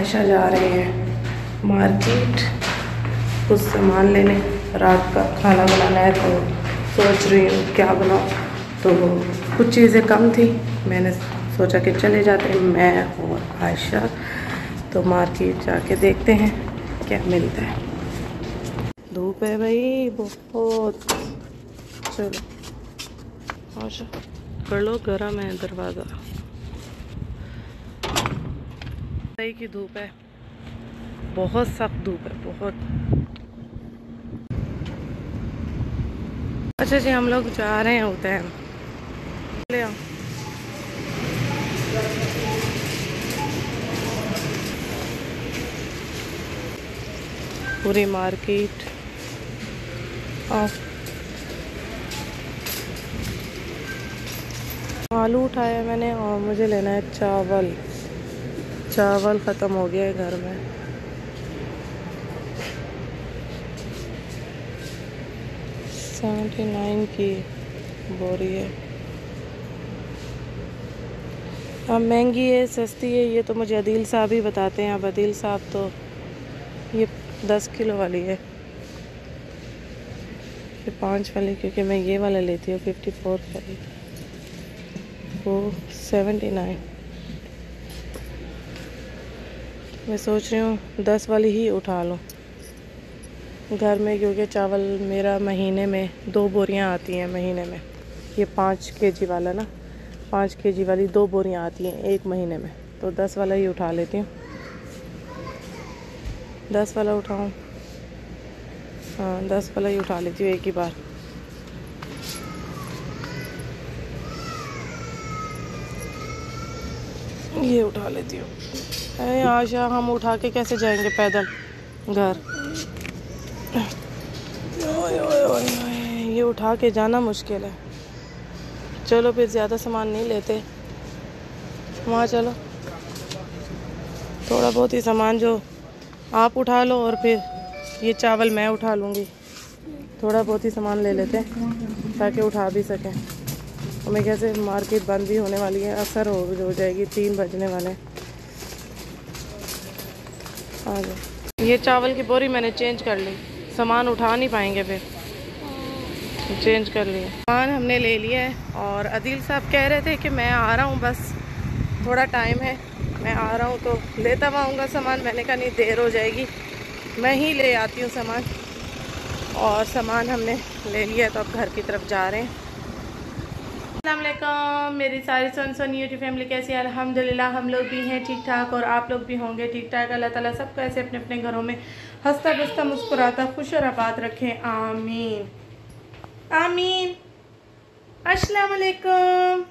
आशा जा रहे हैं मार्केट कुछ सामान लेने। रात का खाना बनाना है तो सोच रही हूँ क्या बनाऊँ। तो कुछ चीज़ें कम थी, मैंने सोचा कि चले जाते हैं मैं और आयशा, तो मार्केट जाके देखते हैं क्या मिलता है। धूप है भाई बहुत। चलो आशा कर लो, गर्म है दरवाज़ा। सही की धूप है, बहुत सख्त धूप है बहुत। अच्छा जी, हम लोग जा रहे हैं उतैन। ले आओ। पूरी मार्केट आलू उठाया मैंने और मुझे लेना है चावल। चावल ख़त्म हो गया है घर में। $79 की बोरी है। अब महंगी है सस्ती है ये तो मुझे अदील साहब ही बताते हैं। अब अदील साहब तो ये 10 किलो वाली है, ये 5 वाली, क्योंकि मैं ये वाला लेती हूँ 54 का, वो 79। मैं सोच रही हूँ 10 वाली ही उठा लूँ घर में, क्योंकि चावल मेरा महीने में 2 बोरियाँ आती हैं महीने में। ये 5 केजी वाला ना, 5 केजी वाली 2 बोरियाँ आती हैं एक महीने में, तो 10 वाला ही उठा लेती हूँ। 10 वाला उठाऊँ? हाँ 10 वाला ही उठा लेती हूँ एक ही बार। ये उठा लेती हूँ। अरे आशा, हम उठा के कैसे जाएंगे पैदल घर? ओए ओए ओए, ये उठा के जाना मुश्किल है। चलो फिर ज़्यादा सामान नहीं लेते, वहाँ चलो। थोड़ा बहुत ही सामान जो आप उठा लो और फिर ये चावल मैं उठा लूँगी। थोड़ा बहुत ही सामान ले लेते हैं ताकि उठा भी सकें। हमें कैसे मार्केट बंद भी होने वाली है, असर हो जाएगी, 3 बजने वाले। आ जाओ। ये चावल की बोरी मैंने चेंज कर ली, सामान उठा नहीं पाएंगे फिर, चेंज कर लिया। सामान हमने ले लिया है और अदील साहब कह रहे थे कि मैं आ रहा हूँ, बस थोड़ा टाइम है, मैं आ रहा हूँ तो लेता आऊँगा सामान। मैंने कहा नहीं, देर हो जाएगी, मैं ही ले आती हूँ सामान। और सामान हमने ले लिया तो अब घर की तरफ जा रहे हैं। अस्सलाम वालेकुम मेरी सारी सन यूट्यूब फैमिली, कैसी है? अल्हम्दुलिल्लाह हम लोग भी हैं ठीक ठाक और आप लोग भी होंगे ठीक ठाक। अल्लाह ताला सबको ऐसे अपने अपने घरों में हंसता बसता मुस्कुराता खुश और आबाद रखें, आमीन आमीन। अस्सलाम वालेकुम।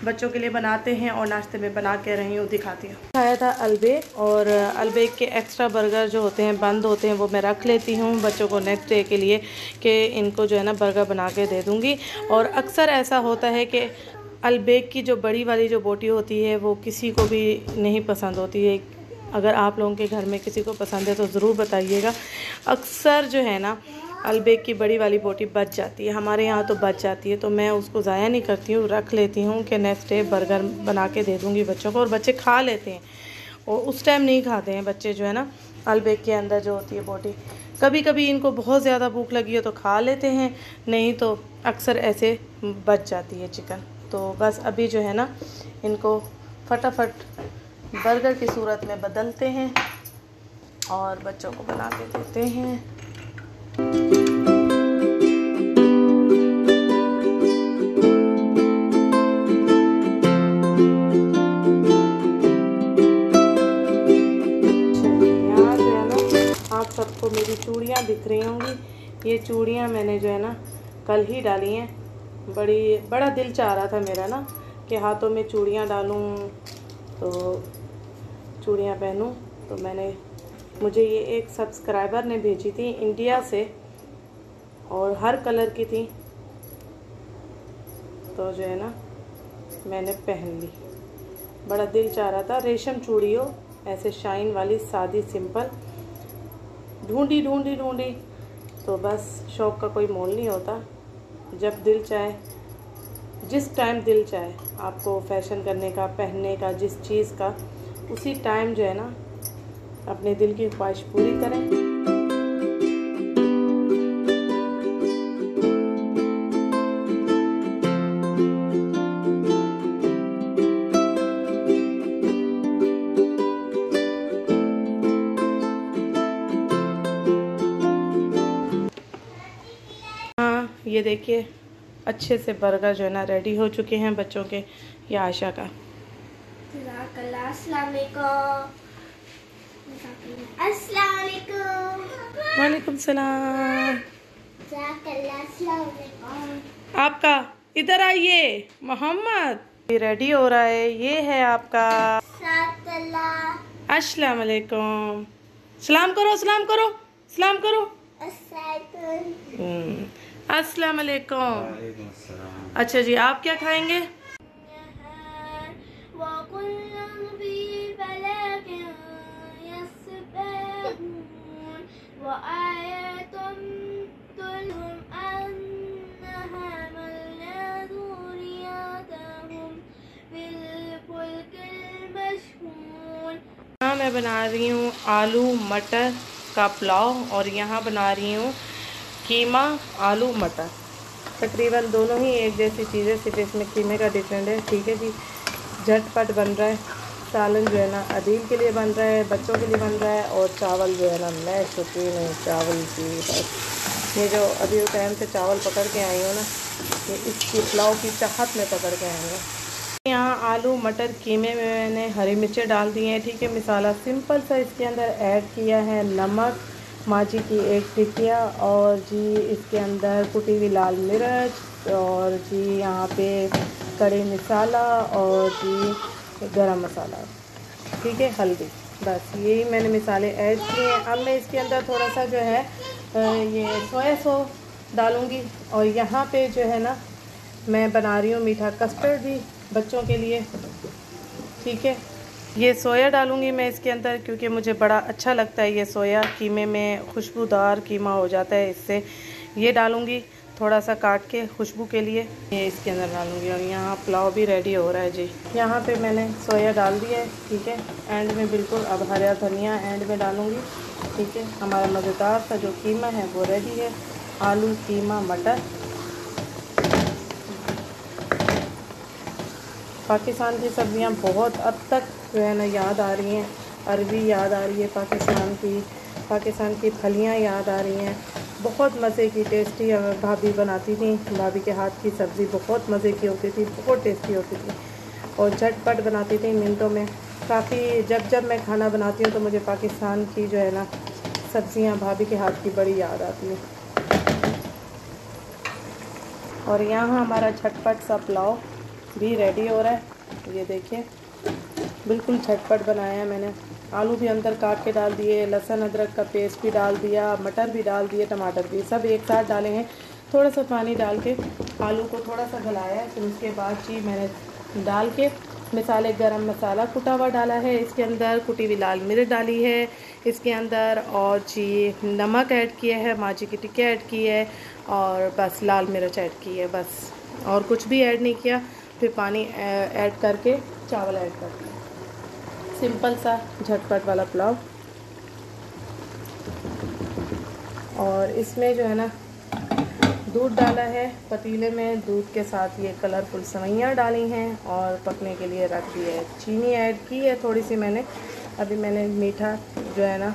बच्चों के लिए बनाते हैं और नाश्ते में बना के रही हूँ, दिखाती हूँ। खाया था अलबेक, और अलबेक के एक्स्ट्रा बर्गर जो होते हैं बंद होते हैं वो मैं रख लेती हूँ बच्चों को नेक्स्ट डे के लिए, कि इनको जो है ना बर्गर बना के दे दूँगी। और अक्सर ऐसा होता है कि अलबेक की जो बड़ी वाली जो बोटी होती है वो किसी को भी नहीं पसंद होती है। अगर आप लोगों के घर में किसी को पसंद है तो ज़रूर बताइएगा। अक्सर जो है ना अलबेक की बड़ी वाली बोटी बच जाती है, हमारे यहाँ तो बच जाती है, तो मैं उसको ज़ाया नहीं करती हूँ, रख लेती हूँ कि नेक्स्ट डे बर्गर बना के दे दूँगी बच्चों को। और बच्चे खा लेते हैं, और उस टाइम नहीं खाते हैं बच्चे जो है ना अलबेक के अंदर जो होती है बोटी। कभी कभी इनको बहुत ज़्यादा भूख लगी हो तो खा लेते हैं, नहीं तो अक्सर ऐसे बच जाती है चिकन। तो बस अभी जो है ना इनको फटाफट बर्गर की सूरत में बदलते हैं और बच्चों को बना के देते हैं। यहाँ जो है ना आप सबको मेरी चूड़ियाँ दिख रही होंगी। ये चूड़ियाँ मैंने जो है ना कल ही डाली हैं। बड़ा दिल चाह रहा था मेरा ना कि हाथों में चूड़ियाँ डालूँ, तो चूड़ियाँ पहनूँ। तो मुझे ये एक सब्सक्राइबर ने भेजी थी इंडिया से, और हर कलर की थी, तो जो है ना मैंने पहन ली। बड़ा दिल चाह रहा था रेशम चूड़ी हो, ऐसे शाइन वाली, सादी सिंपल। ढूंढी तो बस शौक़ का कोई मोल नहीं होता। जब दिल चाहे, जिस टाइम दिल चाहे आपको फैशन करने का, पहनने का, जिस चीज़ का, उसी टाइम जो है ना अपने दिल की ख्वाहिश पूरी करें। हाँ, ये देखिए अच्छे से बर्गर जो है ना रेडी हो चुके हैं बच्चों के। ये आयशा का। वालेकुम सलाम। आपका इधर आइए मोहम्मद। ये रेडी हो रहा है। ये है आपका। अस्सलाम वालेकुम। सलाम करो, सलाम करो, सलाम करो। अस्सलाम वालेकुम। अच्छा जी, आप क्या खाएंगे? हाँ, मैं बना रही हूँ आलू मटर का पुलाव और यहाँ बना रही हूँ कीमा आलू मटर। तकरीबन दोनों ही एक जैसी चीज़ें, सिर्फ इसमें कीमे का डिफरेंट है। ठीक है जी, झटपट बन रहा है। सालन जो है ना अदील के लिए बन रहा है, बच्चों के लिए बन रहा है। और चावल जो है ना, मैं शौकीन हूँ चावल की। बस ये जो अभी टाइम से चावल पकड़ के आई हूँ ना, ये इसकी पुलाव की चाहत में पकड़ के आई हूँ। यहाँ आलू मटर कीमे में मैंने हरी मिर्चें डाल दी हैं। ठीक है, मसाला सिंपल सा इसके अंदर ऐड किया है। नमक, माजी की एक टिकिया, और जी इसके अंदर कुटी हुई लाल मिर्च, और जी यहाँ पे कड़ी मसाला, और जी गरम मसाला। ठीक है, हल्दी। बस यही मैंने मसाले ऐड किए हैं। अब मैं इसके अंदर थोड़ा सा जो है ये सोया सॉस डालूँगी। और यहाँ पे जो है ना मैं बना रही हूँ मीठा कस्टर्ड भी बच्चों के लिए। ठीक है, ये सोया डालूँगी मैं इसके अंदर, क्योंकि मुझे बड़ा अच्छा लगता है ये सोया। कीमे में खुशबूदार कीमा हो जाता है इससे। ये डालूँगी थोड़ा सा काट के खुशबू के लिए, ये इसके अंदर डालूँगी। और यहाँ पुलाव भी रेडी हो रहा है जी। यहाँ पे मैंने सोया डाल दिया है। ठीक है, एंड में बिल्कुल अब हरा धनिया एंड में डालूँगी। ठीक है, हमारा मज़ेदार सा जो कीमा है वो रेडी है। आलू कीमा मटर। पाकिस्तान की सब्ज़ियाँ बहुत अब तक जो है ना याद आ रही हैं। अरबी याद आ रही है पाकिस्तान की फलियाँ याद आ रही हैं। बहुत मज़े की टेस्टी भाभी बनाती थी। भाभी के हाथ की सब्ज़ी बहुत मज़े की होती थी, बहुत टेस्टी होती थी, और झटपट बनाती थी मिनटों में। काफ़ी जब मैं खाना बनाती हूँ तो मुझे पाकिस्तान की जो है ना सब्ज़ियाँ भाभी के हाथ की बड़ी याद आती है। और यहाँ हमारा झटपट सा पुलाव भी रेडी हो रहा है। ये देखिए बिल्कुल झटपट बनाया है मैंने। आलू भी अंदर काट के डाल दिए, लहसुन अदरक का पेस्ट भी डाल दिया, मटर भी डाल दिए, टमाटर भी सब एक साथ डाले हैं। थोड़ा सा पानी डाल के आलू को थोड़ा सा गलाया है। फिर उसके बाद जी मैंने डाल के मसाले, गरम मसाला कुटा हुआ डाला है इसके अंदर, कुटी हुई लाल मिर्च डाली है इसके अंदर, और जी नमक ऐड किया है, माजी की टिक्की ऐड की है, और बस लाल मिर्च ऐड की है, बस और कुछ भी ऐड नहीं किया। फिर पानी ऐड करके चावल ऐड कर दिया। सिंपल सा झटपट वाला पुलाव। और इसमें जो है ना दूध डाला है पतीले में, दूध के साथ ये कलरफुल सेवइयाँ डाली हैं और पकने के लिए रख दी है। चीनी ऐड की है थोड़ी सी मैंने। अभी मैंने मीठा जो है ना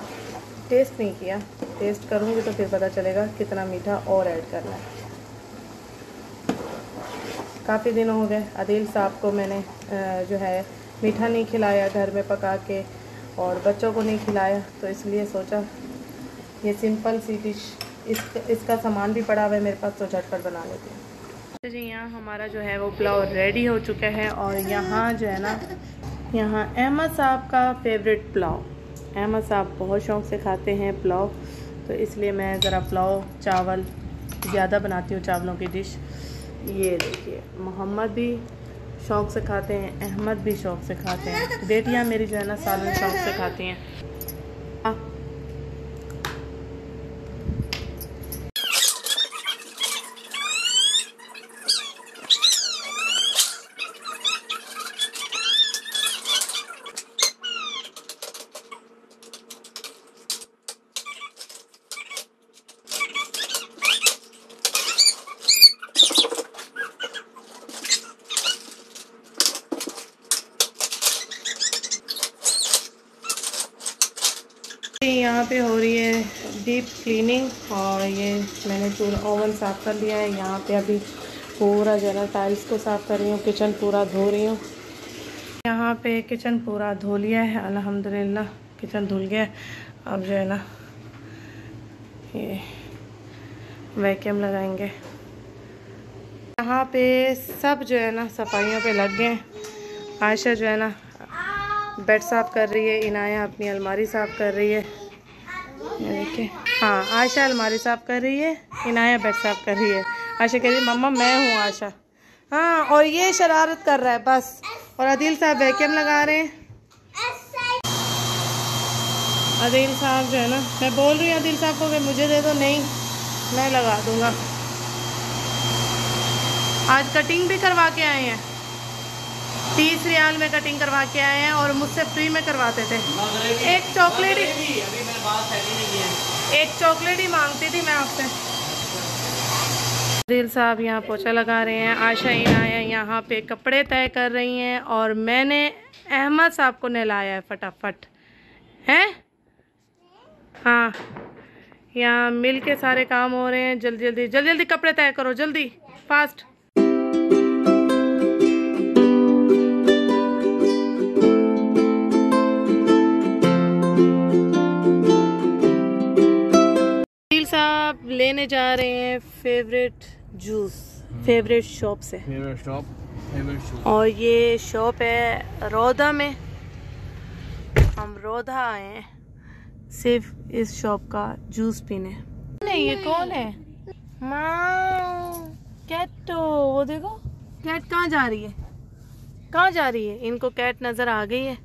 टेस्ट नहीं किया, टेस्ट करूँगी तो फिर पता चलेगा कितना मीठा और ऐड करना है। काफ़ी दिन हो गए आदिल साहब को मैंने जो है मीठा नहीं खिलाया घर में पका के, और बच्चों को नहीं खिलाया, तो इसलिए सोचा ये सिंपल सी डिश, इसका सामान भी पड़ा हुआ है मेरे पास, तो झटपट बना लेते हैं। तो जी यहाँ हमारा जो है वो पुलाव रेडी हो चुका है। और यहाँ जो है ना, यहाँ अहमद साहब का फेवरेट पुलाव, अहमद साहब बहुत शौक़ से खाते हैं पुलाव, तो इसलिए मैं ज़रा पुलाव चावल ज़्यादा बनाती हूँ, चावलों की डिश। ये देखिए मोहम्मद भी शौक़ से खाते हैं, अहमद भी शौक़ से खाते हैं, बेटियां मेरी जो है ना सालन शौक़ से खाती हैं। यहाँ पे हो रही है डीप क्लीनिंग और ये मैंने पूरा ओवन साफ़ कर लिया है। यहाँ पे अभी पूरा जो है ना टाइल्स को साफ़ कर रही हूँ, किचन पूरा धो रही हूँ। यहाँ पे किचन पूरा धो लिया है अल्हम्दुलिल्लाह, किचन धुल गया है। अब जो है ना ये वैक्यूम लगाएंगे। यहाँ पे सब जो है ना सफाइयों पे लग गए हैं। आयशा जो है ना बेड साफ़ कर रही है, इनाया अपनी अलमारी साफ़ कर रही है। ये देखिए, हाँ आयशा अलमारी साफ़ कर रही है, इनाया बेड साफ़ कर रही है। आयशा कह रही है मम्मा मैं हूँ आयशा। हाँ, और ये शरारत कर रहा है बस। और आदिल साहब वैक्यूम लगा रहे हैं। आदिल साहब जो है ना, मैं बोल रही हूँ आदिल साहब को कि मुझे दे दो, नहीं मैं लगा दूँगा। आज कटिंग भी करवा के आए हैं, 30 रियाल में कटिंग करवा के आए हैं और मुझसे फ्री में करवाते थे। एक चॉकलेट ही मांगती थी मैं आपसे। दिल साहब यहाँ पोछा लगा रहे हैं, आयशा इनाया यहाँ पे कपड़े तय कर रही हैं और मैंने अहमद साहब को नहलाया है फटाफट, हैं? हाँ, यहाँ मिल के सारे काम हो रहे हैं। जल्दी जल्दी जल्दी जल्दी कपड़े तय करो, जल्दी फास्ट। साहब लेने जा रहे हैं फेवरेट जूस, फेवरेट शॉप से। और ये शॉप है रौदा में। हम रौदा आए हैं सिर्फ इस शॉप का जूस पीने। नहीं, ये कौन है? कैट, तो वो देखो कैट कहाँ जा रही है, कहाँ जा रही है? इनको कैट नजर आ गई है।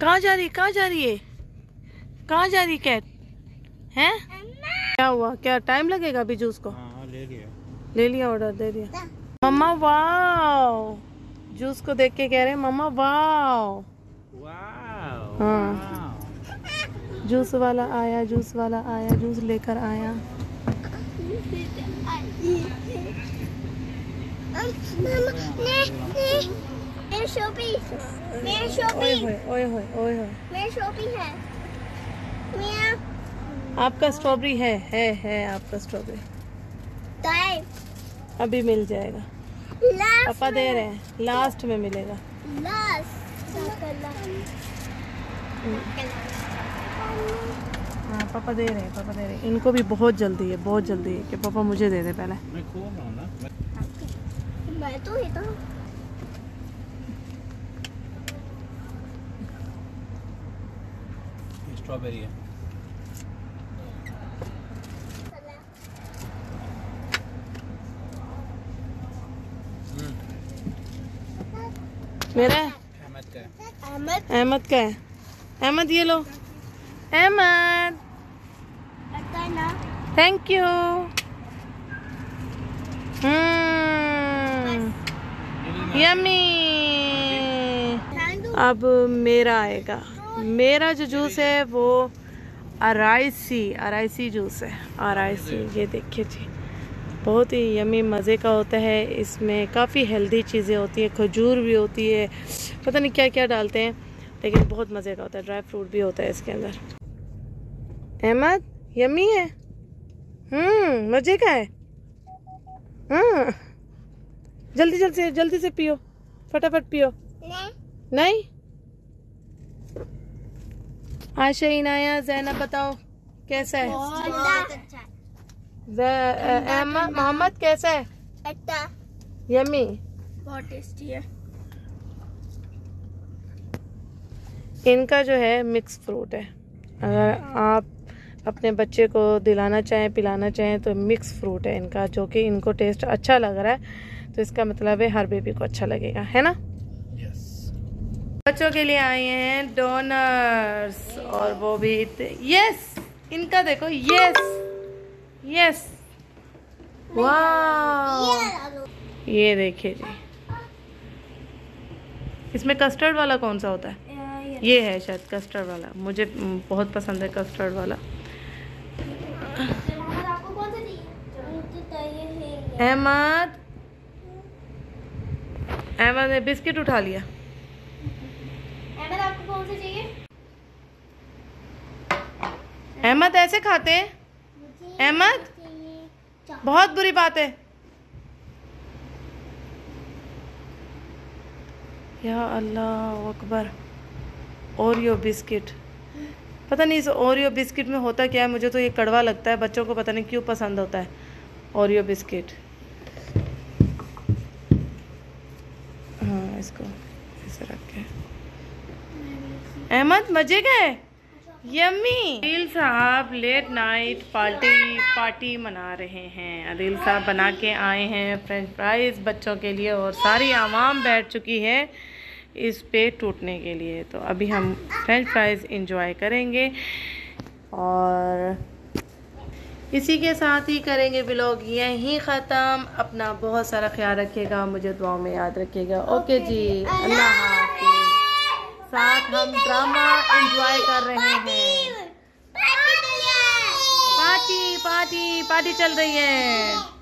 कहाँ जा रही है, कहाँ जा रही है, कहाँ जा रही कैट? हैं? क्या हुआ, क्या टाइम लगेगा अभी जूस को? हाँ, ले लिया ऑर्डर दे दिया। मम्मा वाओ, जूस को देख के कह रहे हैं मम्मा वाओ। हाँ, जूस वाला आया, जूस वाला आया, जूस लेकर आया। आपका स्ट्रॉबेरी है आपका स्ट्रॉबेरी अभी मिल जाएगा। पापा दे रहे हैं, लास्ट में मिलेगा। हाँ पापा दे रहे हैं, इनको भी बहुत जल्दी है, बहुत जल्दी है कि पापा मुझे दे दे पहले। मैं तो स्ट्रॉबेरी है। मेरा अहमद का है। अहमद ये लो, अहमद थैंक यू। यम्मी। अब मेरा आएगा। मेरा जो जूस है वो अराइसी जूस है। अराइसी, ये देखिए जी, बहुत ही यम्मी मज़े का होता है। इसमें काफ़ी हेल्दी चीज़ें होती हैं, खजूर भी होती है, पता नहीं क्या क्या डालते हैं, लेकिन बहुत मज़े का होता है। ड्राई फ्रूट भी होता है इसके अंदर। अहमद यम्मी है, मज़े का है। जल्दी से पियो, फटाफट पियो। नहीं आयशा, इनाया, ज़ैनब बताओ कैसा है? बहुत अच्छा है। मोहम्मद कैसा है? अच्छा, यम्मी, बहुत टेस्टी है। इनका जो है मिक्स फ्रूट है। अगर आप अपने बच्चे को दिलाना चाहें, पिलाना चाहें तो मिक्स फ्रूट है इनका, जो कि इनको टेस्ट अच्छा लग रहा है, तो इसका मतलब है हर बेबी को अच्छा लगेगा, है ना? यस। बच्चों के लिए आए हैं डोनर्स, और वो भी यस, इनका देखो, यस वाह, ये देखिए जी। इसमें कस्टर्ड वाला कौन सा होता है? ये है शायद कस्टर्ड वाला, मुझे बहुत पसंद है कस्टर्ड वाला। आपको कौन सा चाहिए? अहमद ने बिस्किट उठा लिया। अहमद आपको कौन सा चाहिए? अहमद ऐसे खाते हैं? अहमद, बहुत बुरी बात है। या अल्लाह अकबर। ओरियो बिस्किट, पता नहीं इस ओरियो बिस्किट में होता क्या है, मुझे तो ये कड़वा लगता है, बच्चों को पता नहीं क्यों पसंद होता है ओरियो बिस्किट। हाँ, इसको ऐसे रख के। अहमद मजे गए, यम्मी। अदील साहब लेट नाइट पार्टी मना रहे हैं। अदील साहब बना के आए हैं फ्रेंच फ्राइज बच्चों के लिए और सारी आवाम बैठ चुकी है इस पे टूटने के लिए। तो अभी हम फ्रेंच फ्राइज इंजॉय करेंगे और इसी के साथ ही करेंगे व्लॉग यहीं ख़त्म। अपना बहुत सारा ख्याल रखिएगा, मुझे दुआओं में याद रखिएगा। ओके जी, अल्लाह हाफ़िज़। साथ हम ड्रामा एंजॉय कर रहे हैं। पार्टी चल रही है।